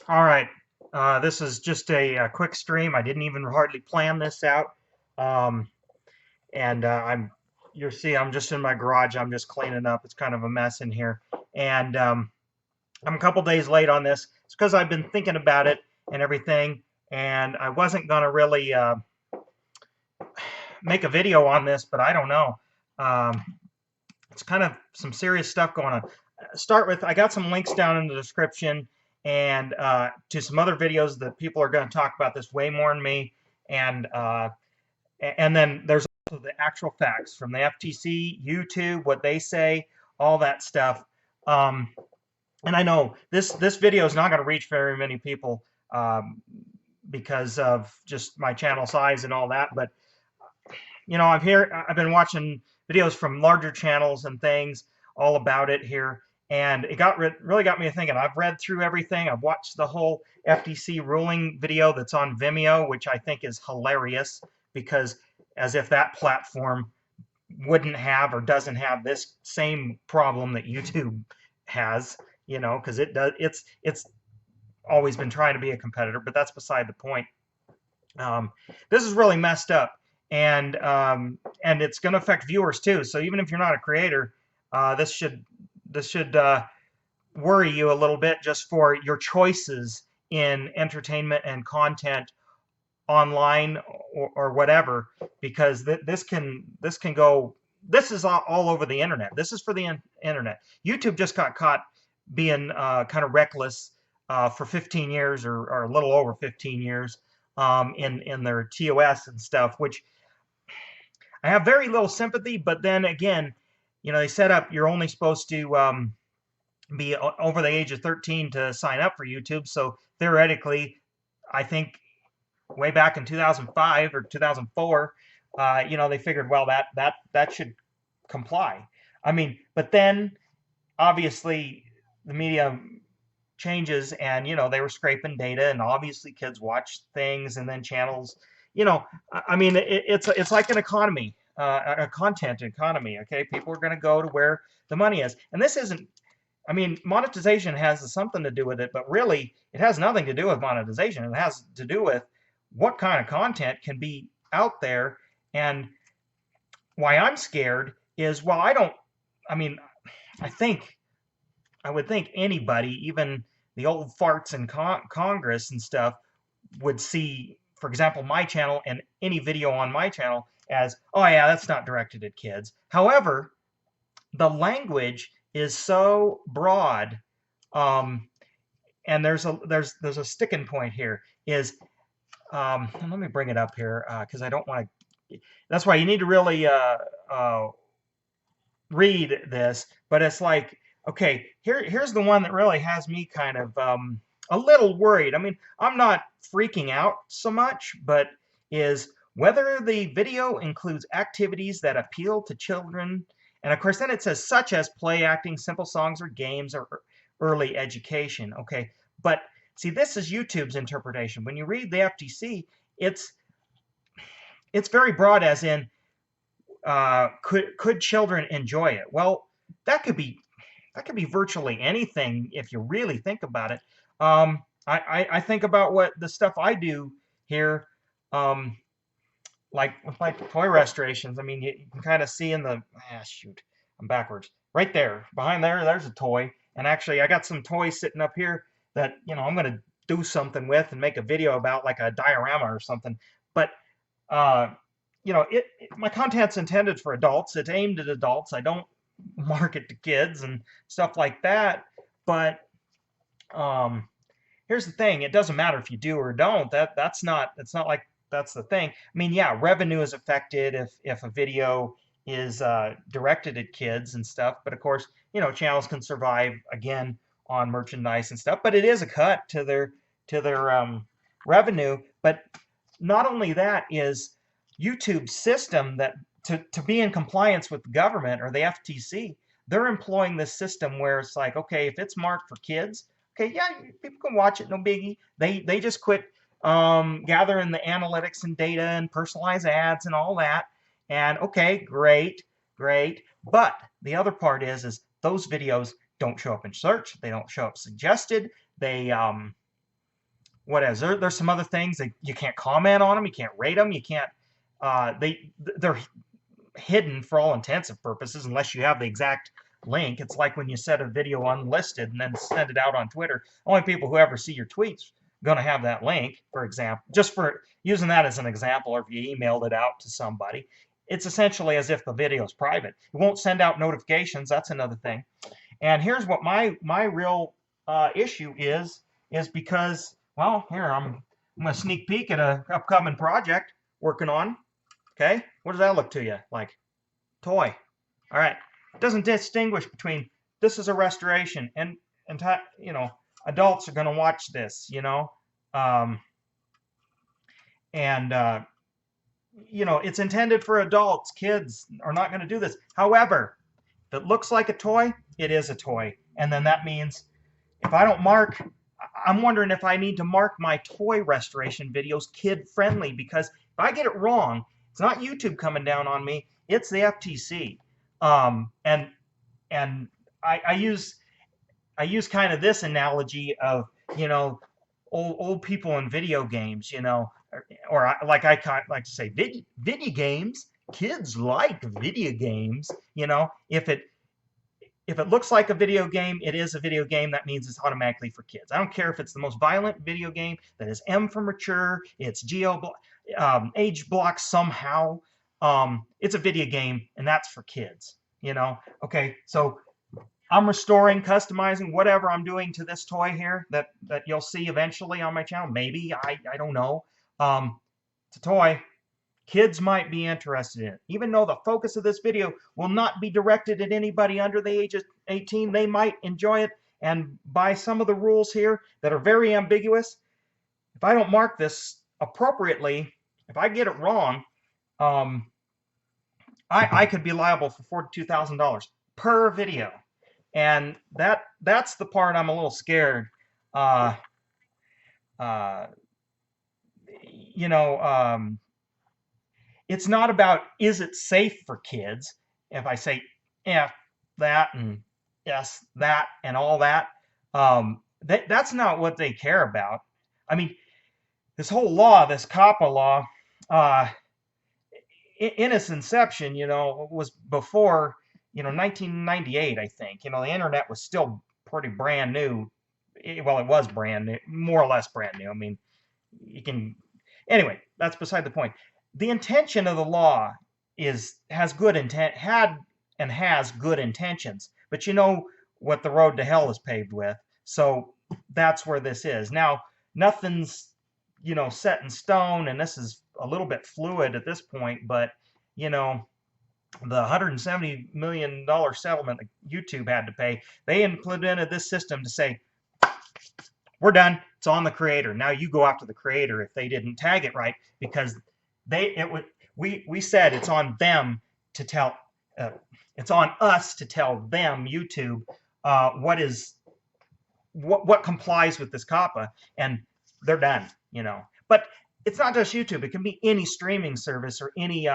All right. This is just a quick stream. I didn't even hardly plan this out. Um, and you'll see, I'm just in my garage. I'm just cleaning up. It's kind of a mess in here. And I'm a couple days late on this. It's because I've been thinking about it and everything. And I wasn't going to really make a video on this, but I don't know. Um, it's kind of some serious stuff going on. Start with, I got some links down in the description and to some other videos that people are going to talk about this way more than me. And and then there's also the actual facts from the FTC, YouTube, what they say, all that stuff. Um, and I know this video is not going to reach very many people because of just my channel size and all that. But I've been watching videos from larger channels and things all about it here, and it really got me thinking. I've read through everything. I've watched the whole FTC ruling video that's on Vimeo, which I think is hilarious because as if that platform wouldn't have or doesn't have this same problem that YouTube has, because it does. It's always been trying to be a competitor, but that's beside the point. This is really messed up, and it's going to affect viewers too. So even if you're not a creator, this should worry you a little bit just for your choices in entertainment and content online or whatever, because this can go. This is all over the internet. This is for the internet. YouTube just got caught being kind of reckless for 15 years or a little over 15 years in their TOS and stuff, which I have very little sympathy. But then again, they set up you're only supposed to be over the age of 13 to sign up for YouTube. So theoretically, I think way back in 2005 or 2004, they figured, well, that should comply. I mean, but then obviously the media changes, and they were scraping data, and obviously kids watch things, and then channels. I mean, it's like an economy, a content economy. Okay, people are going to go to where the money is, and this isn't. I mean, monetization has something to do with it, but really, it has nothing to do with monetization. It has to do with what kind of content can be out there. And why I'm scared is, well, I mean, I think, I would think anybody, even the old farts in Congress and stuff, would see, for example, my channel and any video on my channel as, oh yeah, that's not directed at kids. However, the language is so broad, and there's a sticking point here. Is let me bring it up here because I don't want to. That's why you need to really read this. But it's like, okay, here's the one that really has me kind of a little worried. I mean, I'm not freaking out so much, but is whether the video includes activities that appeal to children. And of course, then it says such as play acting, simple songs or games or early education. Okay, but see, this is YouTube's interpretation. When you read the FTC, it's very broad, as in could children enjoy it? Well, that could be virtually anything if you really think about it. I think about what the stuff I do here, like with my toy restorations. I mean, you can kind of see in the shoot, I'm backwards. Right there, behind there's a toy, and actually I got some toys sitting up here that I'm gonna do something with and make a video about, like a diorama or something. But uh, my content's intended for adults. It's aimed at adults. I don't market to kids and stuff like that. But um, here's the thing: it doesn't matter if you do or don't. That's not. It's not like that's the thing. I mean, yeah, revenue is affected if a video is directed at kids and stuff. But of course, channels can survive again on merchandise and stuff. But it is a cut to their revenue. But not only that, is YouTube's system that to be in compliance with the government or the FTC, they're employing this system where it's like, okay, if it's marked for kids, okay, yeah, people can watch it, no biggie. They just quit gathering the analytics and data and personalized ads and all that. And okay, great. But the other part is those videos don't show up in search. They don't show up suggested. They what is there's some other things that you can't comment on them, you can't rate them, you can't they're hidden for all intents and purposes unless you have the exact link. It's like when you set a video unlisted and then send it out on Twitter. Only people who ever see your tweets going to have that link, for example, just for using that as an example, or if you emailed it out to somebody. It's essentially as if the video is private. It won't send out notifications. That's another thing. And here's what my real issue is because, well, here I'm going to sneak peek at a upcoming project working on. Okay, what does that look to you like? Toy. All right, it doesn't distinguish between this is a restoration and you know, adults are going to watch this, you know, and you know, it's intended for adults. Kids are not going to do this. However, if it looks like a toy, it is a toy, and then that means if I don't mark, I'm wondering if I need to mark my toy restoration videos kid friendly, because if I get it wrong, it's not YouTube coming down on me, it's the FTC. And I use kind of this analogy of, you know, old people in video games, you know, or like I like to say, video games. Kids like video games, you know. If it looks like a video game, it is a video game. That means it's automatically for kids. I don't care if it's the most violent video game that is M for mature, it's age blocked somehow. It's a video game, and that's for kids, you know. Okay, so I'm restoring, customizing, whatever I'm doing to this toy here that you'll see eventually on my channel. Maybe, I don't know. It's a toy. Kids might be interested in it. Even though the focus of this video will not be directed at anybody under the age of 18, they might enjoy it. And by some of the rules here that are very ambiguous, if I don't mark this appropriately, if I get it wrong, I could be liable for $42,000 per video. And that's the part I'm a little scared. You know, it's not about is it safe for kids. If I say F that and yes that and all that, that's not what they care about. I mean, this whole law, this COPPA law, in its inception, you know, was before, you know, 1998, I think. You know, the internet was still pretty brand new. Well, it was brand new, more or less brand new. I mean, you can, anyway, that's beside the point. The intention of the law has good intent, has good intentions, but you know what the road to hell is paved with. So that's where this is. Now, nothing's, you know, set in stone, and this is a little bit fluid at this point, but you know, the $170 million settlement that YouTube had to pay, they implemented this system to say, we're done. It's on the creator. Now you go after the creator if they didn't tag it right, because we said it's on them to tell, it's on us to tell them, YouTube, what complies with this COPPA, and they're done, you know. But it's not just YouTube. It can be any streaming service or any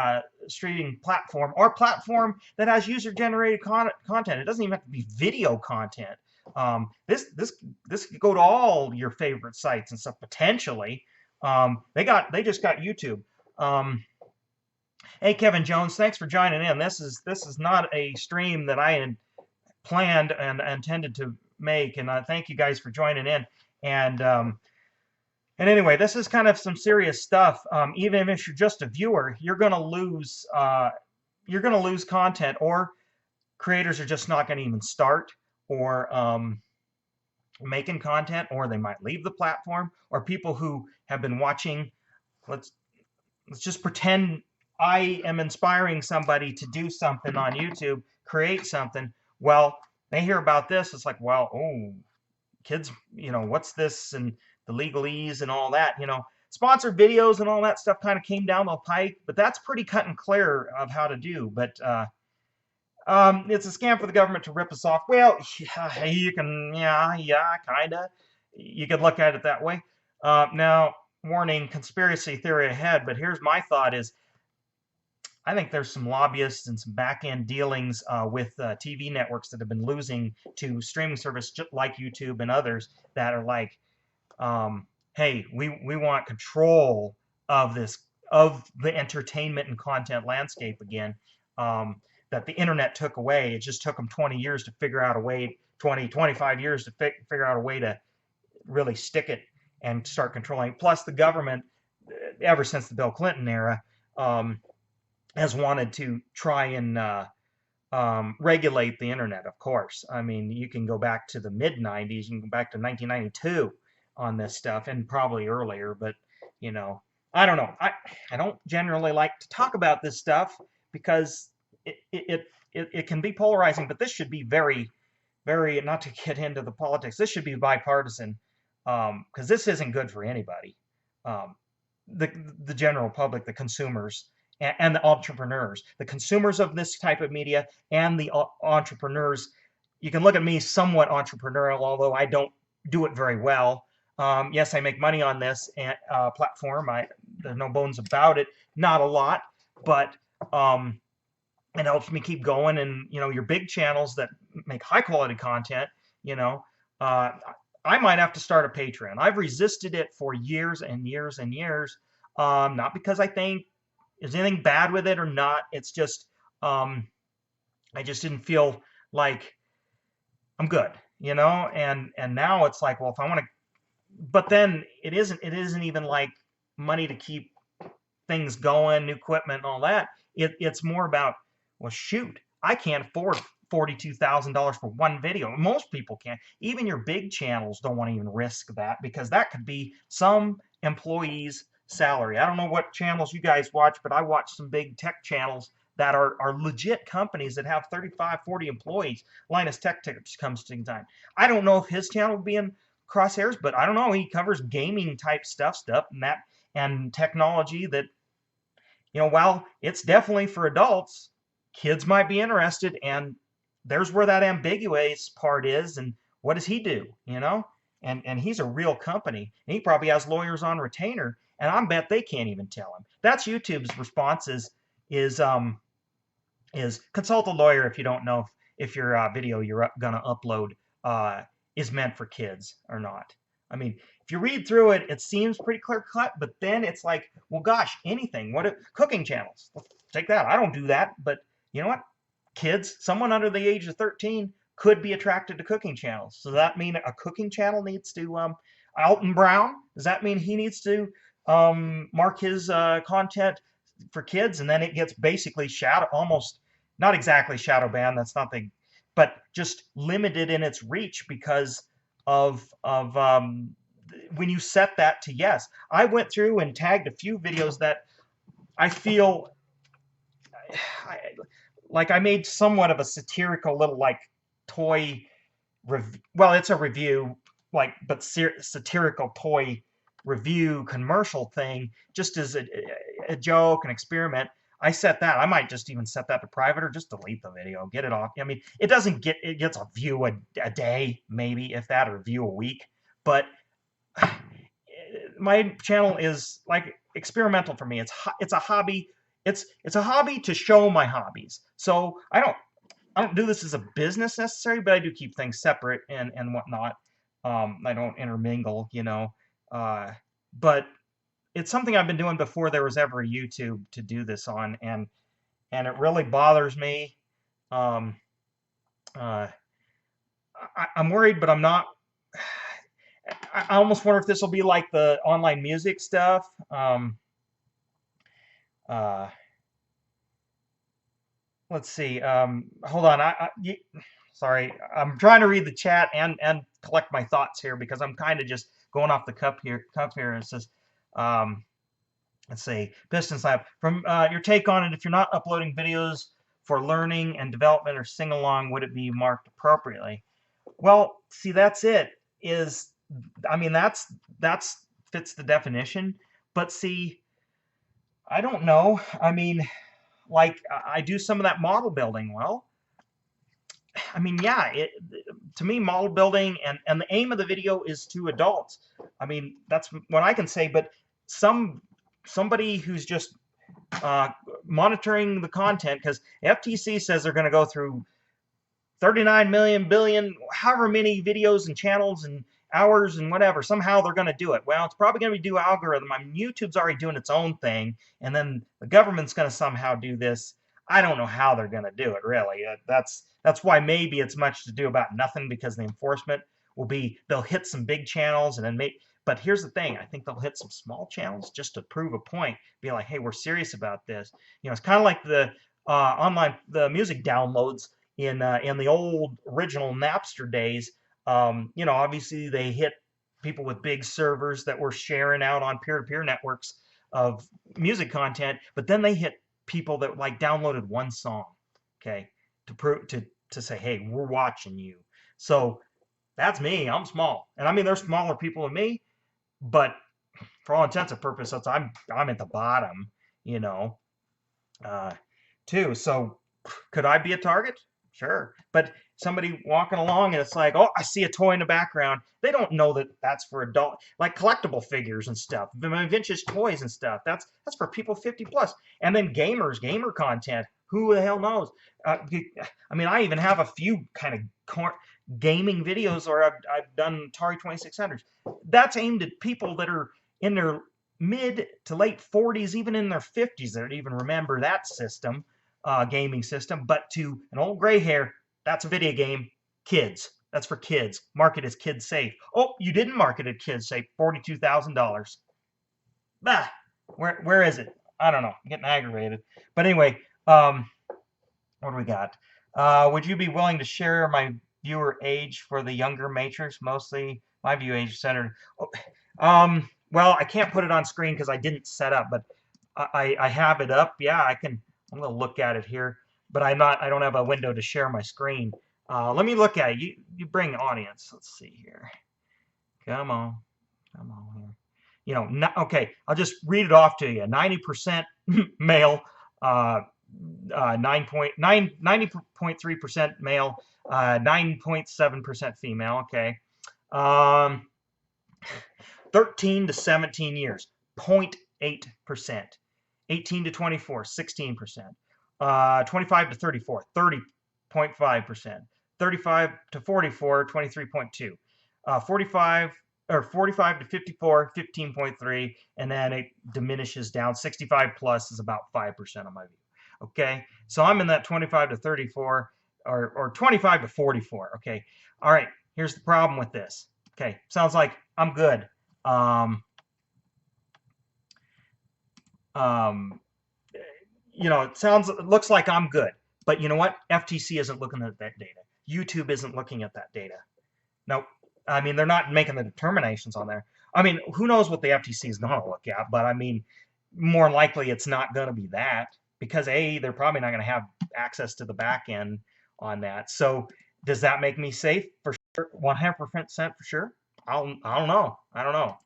streaming platform or platform that has user-generated content. It doesn't even have to be video content. This could go to all your favorite sites and stuff potentially. They just got YouTube. Hey, Kevin Jones, thanks for joining in. This is not a stream that I had planned and intended to make, and thank you guys for joining in. And anyway, this is kind of some serious stuff. Even if you're just a viewer, you're gonna lose content, or creators are just not going to even start, or making content, or they might leave the platform, or people who have been watching. Let's just pretend I am inspiring somebody to do something on YouTube, create something. Well, they hear about this. It's like, well, oh, kids, you know, what's this, and the legalese and all that, you know. Sponsored videos and all that stuff kind of came down the pike, but that's pretty cut and clear of how to do. But it's a scam for the government to rip us off. Well, you can, yeah, kind of. You could look at it that way. Now, warning, conspiracy theory ahead, but here's my thought is, I think there's some lobbyists and some back-end dealings with TV networks that have been losing to streaming service just like YouTube and others that are like, hey, we want control of this, of the entertainment and content landscape again, um, that the internet took away. It just took them 20 years to figure out a way, 25 years to figure out a way to really stick it and start controlling. Plus, the government, ever since the Bill Clinton era, um, has wanted to try and regulate the internet, of course. I mean, you can go back to the mid 90s, you can go back to 1992 on this stuff, and probably earlier, but you know, I don't know. I don't generally like to talk about this stuff because it can be polarizing, but this should be very, not to get into the politics, this should be bipartisan, because this isn't good for anybody. Um, the the general public, the consumers, and the entrepreneurs, the consumers of this type of media, and the entrepreneurs. You can look at me somewhat entrepreneurial, although I don't do it very well. Yes, I make money on this platform. There's no bones about it. Not a lot, but it helps me keep going. And your big channels that make high quality content, you know, uh, I might have to start a Patreon. I've resisted it for years and years and years. Not because I think there's anything bad with it or not. It's just I just didn't feel like I'm good, and now it's like, well, if I want to, but then it isn't even like money to keep things going, new equipment and all that. It's more about, well, shoot, I can't afford $42,000 for one video. Most people can't. Even your big channels don't want to even risk that, because that could be some employee's salary. I don't know what channels you guys watch, but I watch some big tech channels that are legit companies that have 35, 40 employees. Linus Tech Tips comes to time. I don't know if his channel will be in crosshairs, but I don't know. He covers gaming type stuff and technology that, while it's definitely for adults, kids might be interested, and there's where that ambiguous part is. And what does he do? And he's a real company, and he probably has lawyers on retainer, and I bet they can't even tell him. That's YouTube's response is consult a lawyer if you don't know if your video you're gonna upload is meant for kids or not. I mean, if you read through it, it seems pretty clear cut, but then it's like, well, gosh, anything. What cooking channels? Let's take that. I don't do that, but you know what? Kids, someone under the age of 13 could be attracted to cooking channels. So that mean a cooking channel needs to Alton Brown? Does that mean he needs to mark his content for kids, and then it gets basically shadow, almost not exactly shadow banned. That's not the, but just limited in its reach because of when you set that to yes. I went through and tagged a few videos that I feel like I made somewhat of a satirical little like toy well, it's a review, like, but satirical toy review commercial thing, just as a joke, an experiment. I set that. I might just even set that to private, or just delete the video, get it off. I mean, it gets a view a day, maybe, if that, or a view a week. But my channel is like experimental for me. It's a hobby. It's a hobby to show my hobbies. So I don't do this as a business necessarily, but I do keep things separate and whatnot. I don't intermingle, but it's something I've been doing before there was ever a YouTube to do this on, and it really bothers me. Um, uh, I'm worried, but I'm not. I almost wonder if this will be like the online music stuff. Uh, let's see. Hold on. Sorry, I'm trying to read the chat and collect my thoughts here, because I'm kind of just going off the cuff here. And it says, let's see, Pistons Lab. From your take on it, if you're not uploading videos for learning and development or sing along, would it be marked appropriately? Well, see, that's it. I mean, that's fits the definition. But see, I don't know. I mean, like, I do some of that model building. Well, I mean, yeah, to me, model building and the aim of the video is to adults. I mean, that's what I can say. But somebody who's just monitoring the content, because FTC says they're going to go through 39 million billion, however many videos and channels hours and whatever. Somehow they're going to do it. Well, it's probably going to be due algorithm. I mean, YouTube's already doing its own thing, and then the government's going to somehow do this. I don't know how they're going to do it, really. That's why maybe it's much to do about nothing, because the enforcement will be, they'll hit some big channels and then but here's the thing, I think they'll hit some small channels just to prove a point, be like, hey, we're serious about this. It's kind of like the the music downloads in the old original Napster days. Obviously they hit people with big servers that were sharing out on peer-to-peer networks of music content, but then they hit people that like downloaded one song, okay, to prove to say, hey, we're watching you. So that's me. I'm small, and I mean there's smaller people than me, but for all intents and purposes, I'm at the bottom, you know, too. So could I be a target? Sure. But somebody walking along and it's like, oh, I see a toy in the background. They don't know that that's for adult, like collectible figures and stuff, vintage toys and stuff. That's for people 50 plus. And then gamer content. Who the hell knows? I mean, I even have a few kind of gaming videos where I've done Atari 2600s. That's aimed at people that are in their mid to late 40s, even in their 50s, that even remember that system. Gaming system, but to an old gray hair, that's a video game. Kids. That's for kids. Market as kid safe. Oh, you didn't market it kid safe. $42,000. Bah. Where is it? I don't know. I'm getting aggravated. But anyway, what do we got? Would you be willing to share my viewer age for the younger Matrix? Mostly my view age centered. Well, I can't put it on screen because I didn't set up, but I have it up. Yeah, I can. I'm going to look at it here, but I don't have a window to share my screen. Let me look at it. You bring audience. Let's see here. Come on here. Okay, I'll just read it off to you. 90% male, 90.3% male, 9.7% female. Okay. 13 to 17 years, 0.8%. 18 to 24, 16%. 25 to 34, 30.5%. 35 to 44, 23.2. 45 to 54, 15.3, and then it diminishes down. 65 plus is about 5% of my view. Okay, so I'm in that 25 to 34 or 25 to 44. Okay, all right. Here's the problem with this. Okay, sounds like I'm good. It looks like I'm good, but you know what? FTC isn't looking at that data. YouTube isn't looking at that data. No, I mean, they're not making the determinations on there. I mean, who knows what the FTC is going to look at, but I mean, more likely it's not going to be that, because A, they're probably not going to have access to the back end on that. So does that make me safe for sure? 100% for sure? I don't know. I don't know.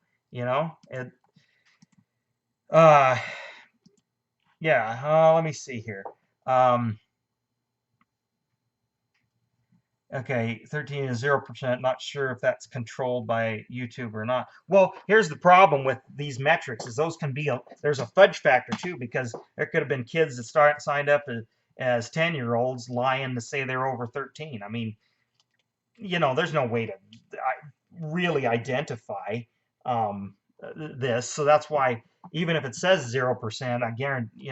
Yeah, let me see here. Okay, 13 is 0%. Not sure if that's controlled by YouTube or not. Well, here's the problem with these metrics: is those can be there's a fudge factor too, because there could have been kids that signed up as 10-year-olds lying to say they're over 13. I mean, there's no way to really identify this, so that's why even if it says 0%, I guarantee,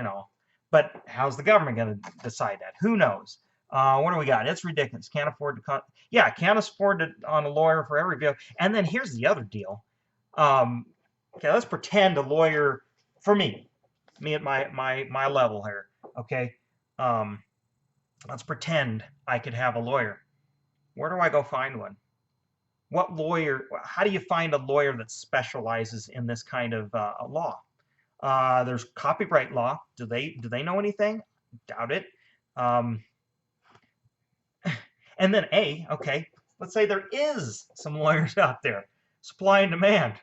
but how's the government going to decide that? Who knows? What do we got? It's ridiculous. Can't afford to can't afford to on a lawyer for every video. And then here's the other deal. Okay, let's pretend a lawyer for me at my level here. Okay, let's pretend I could have a lawyer. Where do I go find one? What lawyer? How do you find a lawyer that specializes in this kind of law? There's copyright law. Do they know anything? Doubt it. And then okay, let's say there is some lawyers out there. Supply and demand.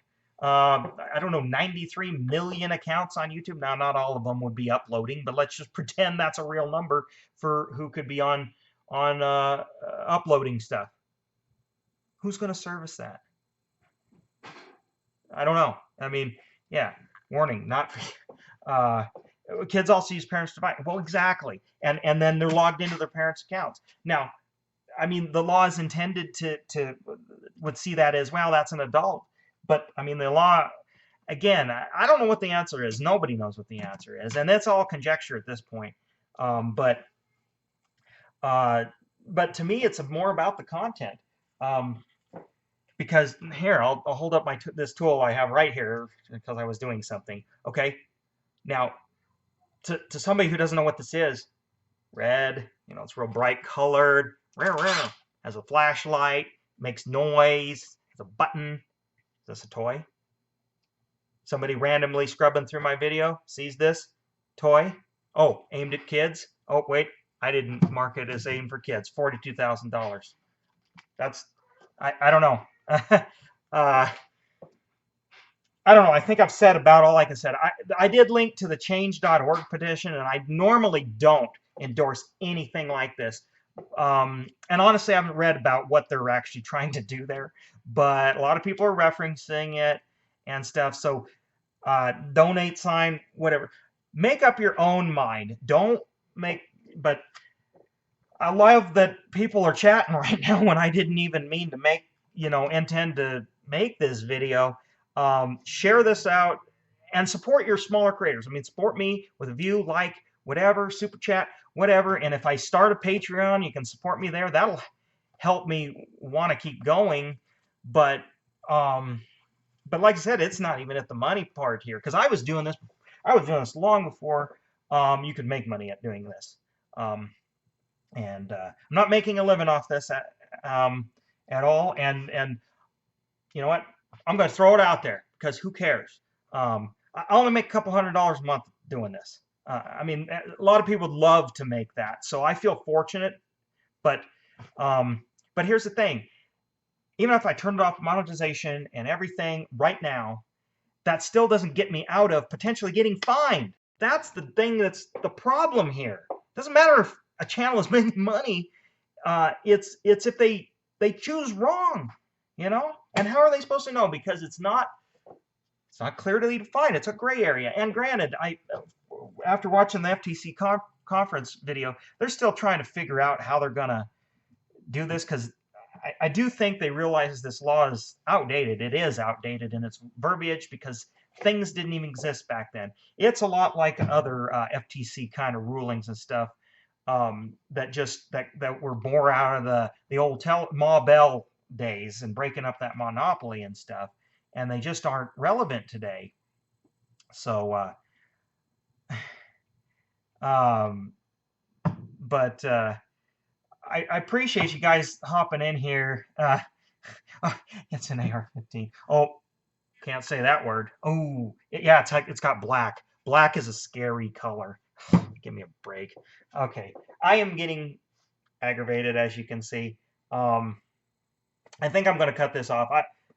I don't know, 93 million accounts on YouTube. Now, not all of them would be uploading, but let's just pretend that's a real number for who could be on uploading stuff. Who's going to service that? I don't know. I mean, yeah, warning, not for kids also use parents' device. Well, exactly. And then they're logged into their parents' accounts. Now, I mean, the law is intended to would see that as, well, that's an adult. But I mean, the law, again, I don't know what the answer is. Nobody knows what the answer is, and that's all conjecture at this point. Um, but uh, but to me, it's more about the content. Um, because here, I'll hold up this tool I have right here because I was doing something. Okay, now to somebody who doesn't know what this is, red, it's real bright colored, has a flashlight, makes noise, has a button. Is this a toy? Somebody randomly scrubbing through my video sees this toy. Oh, aimed at kids. Oh, wait, I didn't mark it as aimed for kids. $42,000. That's, I don't know. I don't know. I think I've said about all I can say. I did link to the change.org petition, and I normally don't endorse anything like this. And honestly, I haven't read about what they're actually trying to do there, but a lot of people are referencing it and stuff. So donate sign, whatever. Make up your own mind. Don't make, but I love that people are chatting right now when I didn't even mean to intend to make this video. Share this out and support your smaller creators. I mean, support me with a view, like, whatever, super chat, whatever. And if I start a Patreon, you can support me there. That'll help me want to keep going. But like I said, it's not even at the money part here, because I was doing this long before you could make money at doing this. And I'm not making a living off this at all. And you know what? I'm going to throw it out there because who cares? I only make a couple $100s a month doing this. I mean, a lot of people would love to make that, so I feel fortunate. But here's the thing: even if I turned off monetization and everything right now, that still doesn't get me out of potentially getting fined. That's the thing that's the problem here. Doesn't matter if a channel is making money. It's if they choose wrong, And how are they supposed to know? Because it's not clearly defined. It's a gray area. And granted, after watching the FTC conference video, they're still trying to figure out how they're gonna do this, because I do think they realize this law is outdated. It is outdated in its verbiage because things didn't even exist back then. It's a lot like other FTC kind of rulings and stuff that were born out of the old Ma Bell days and breaking up that monopoly and stuff, and they just aren't relevant today. So, but I appreciate you guys hopping in here. It's an AR-15. Oh, can't say that word. Oh, yeah, it's got black. Black is a scary color. Give me a break. Okay, I am getting aggravated, as you can see. I think I'm going to cut this off.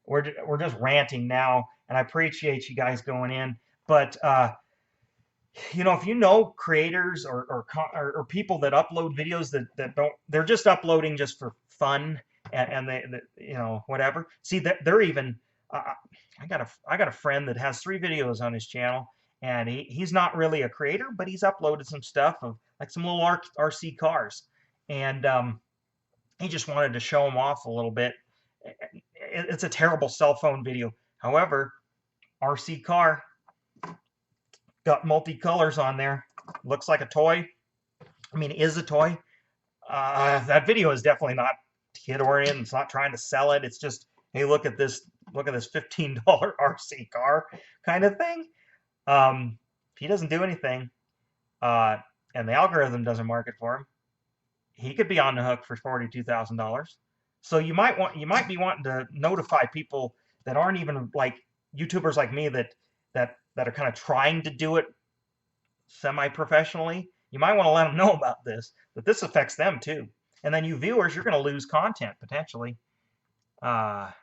We're just ranting now, and I appreciate you guys going in. But if you know creators or people that upload videos that don't, they're just uploading just for fun, and they whatever. See, they're even. I got a friend that has 3 videos on his channel, and he's not really a creator, but he's uploaded some stuff of like some little RC cars, and he just wanted to show them off a little bit. It's a terrible cell phone video. However, RC car got multicolors on there. Looks like a toy. I mean, is a toy. That video is definitely not kid oriented. It's not trying to sell it. It's just, hey, look at this $15 RC car kind of thing. If he doesn't do anything, and the algorithm doesn't mark it for him, he could be on the hook for $42,000. So you might be wanting to notify people that aren't even like YouTubers like me that are kind of trying to do it semi-professionally. You might want to let them know about this, that this affects them too. And then you viewers, you're going to lose content potentially. And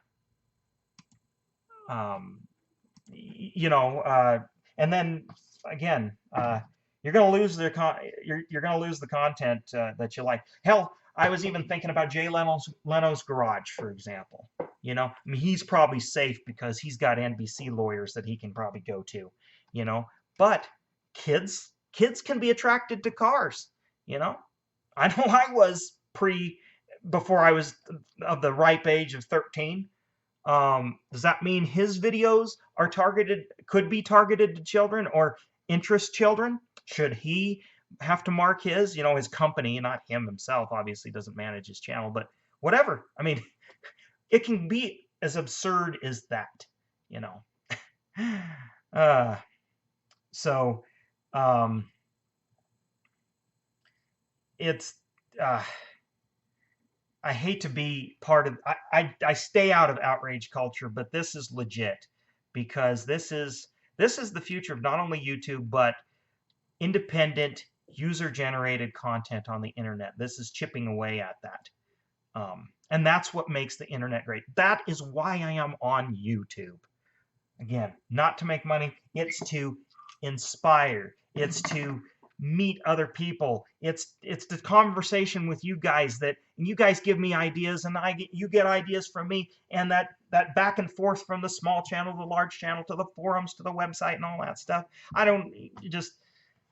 then again, you're going to lose you're going to lose the content that you like. Hell, I was even thinking about Jay Leno's Garage, for example. I mean, he's probably safe because he's got NBC lawyers that he can probably go to. But kids can be attracted to cars. I know I was before I was of the ripe age of 13. Does that mean his videos are targeted, could be targeted to children or interest children? Should he have to mark his, his company, not him himself, obviously doesn't manage his channel, but whatever. I mean, it can be as absurd as that, you know. Uh, so, um, it's, uh, I hate to be part of, I stay out of outrage culture, but this is legit because this is the future of not only YouTube, but independent user generated content on the internet. This is chipping away at that. And that's what makes the internet great. That is why I am on YouTube. Again, not to make money, it's to inspire, it's to meet other people. It's the conversation with you guys that you guys give me ideas and you get ideas from me, and that back and forth from the small channel to the large channel to the forums to the website and all that stuff. I don't just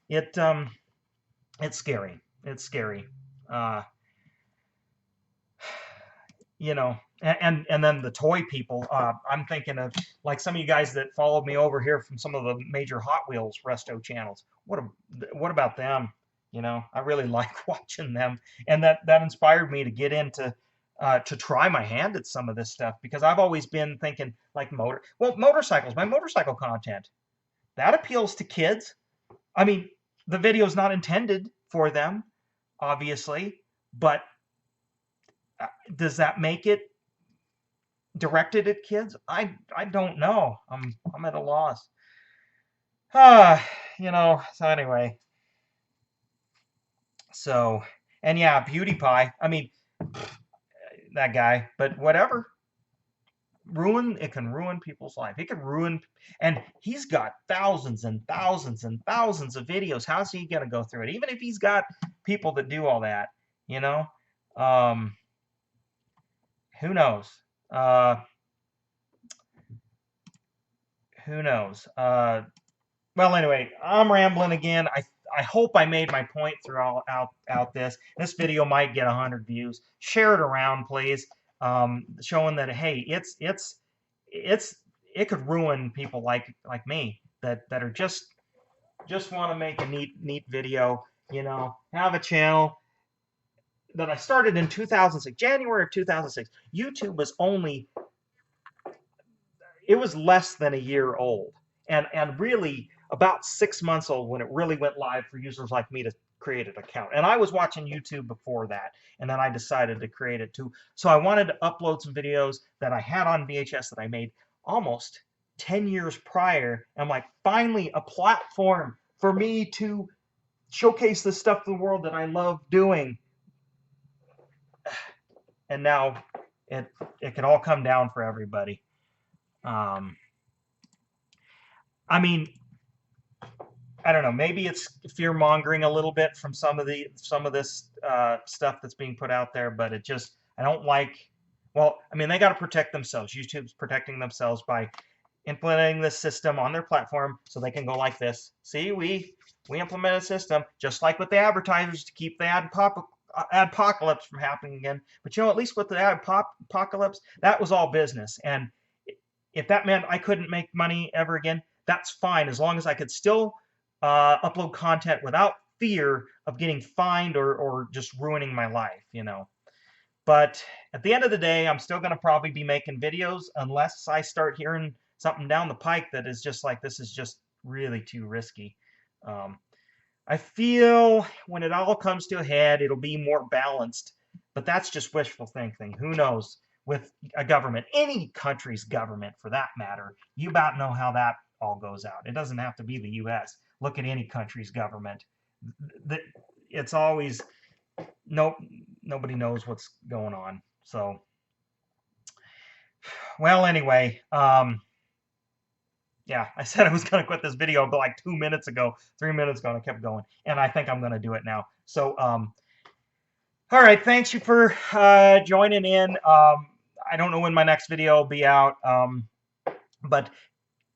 it it's scary. It's scary. Uh and then the toy people, I'm thinking of like some of you guys that followed me over here from some of the major Hot Wheels resto channels. What about them? I really like watching them, and that inspired me to get into to try my hand at some of this stuff because I've always been thinking like motorcycles, my motorcycle content that appeals to kids. I mean, the video's not intended for them, obviously, but does that make it directed at kids? I don't know. I'm at a loss. So anyway. So, and yeah, PewDiePie. I mean, that guy, but whatever. It can ruin people's life. It can ruin, and he's got thousands and thousands and thousands of videos. How's he gonna go through it? Even if he's got people that do all that, you know, um, who knows? Uh, who knows? Well, anyway, I'm rambling again. I hope I made my point throughout out this. This video might get 100 views. Share it around, please, showing that hey, it could ruin people like me that are just want to make a neat video. Have a channel that I started in 2006, January of 2006. YouTube was only it was less than a year old, and really about 6 months old when it really went live for users like me to create an account. And I was watching YouTube before that, and then I decided to create it too. So I wanted to upload some videos that I had on VHS that I made almost 10 years prior. I'm like, finally a platform for me to showcase the stuff to the world that I love doing. And now it can all come down for everybody. I mean, I don't know. Maybe it's fear mongering a little bit from some of this stuff that's being put out there, but I don't like. Well, I mean, they got to protect themselves. YouTube's protecting themselves by implementing this system on their platform so they can go like this. See, we implemented a system just like with the advertisers to keep the adpocalypse from happening again. But at least with the adpocalypse, that was all business, and if that meant I couldn't make money ever again, that's fine, as long as I could still upload content without fear of getting fined or just ruining my life, But at the end of the day, I'm still going to probably be making videos unless I start hearing something down the pike that is just like, this is just really too risky. I feel when it all comes to a head, it'll be more balanced, but that's just wishful thinking. Who knows? With a government, any country's government for that matter, you about know how that all goes out. It doesn't have to be the U.S. Look at any country's government. It's always nobody knows what's going on. So, well, anyway, yeah, I said I was going to quit this video but like 2 minutes ago, 3 minutes ago, and I kept going, and I think I'm going to do it now. So, all right, thanks you for joining in. I don't know when my next video will be out, but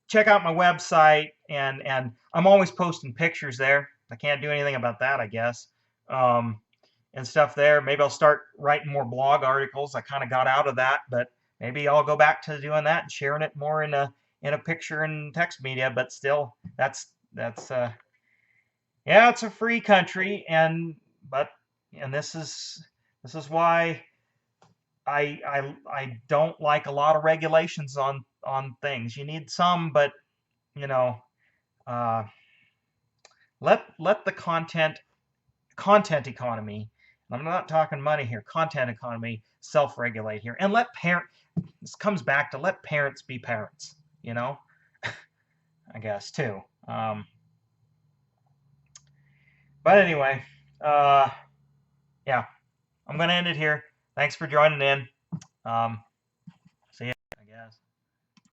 check out my website, and I'm always posting pictures there. I can't do anything about that, I guess. and stuff there. Maybe I'll start writing more blog articles. I kind of got out of that, but maybe I'll go back to doing that and sharing it more in a picture and text media. But still, that's yeah, it's a free country, but and this is why I don't like a lot of regulations on things. You need some, but you know, uh, let the content economy. I'm not talking money here. Content economy self-regulate here, and let parent. This comes back to let parents be parents. You know, I guess too. But anyway, uh, yeah, I'm gonna end it here. Thanks for joining in. Um, See ya, I guess.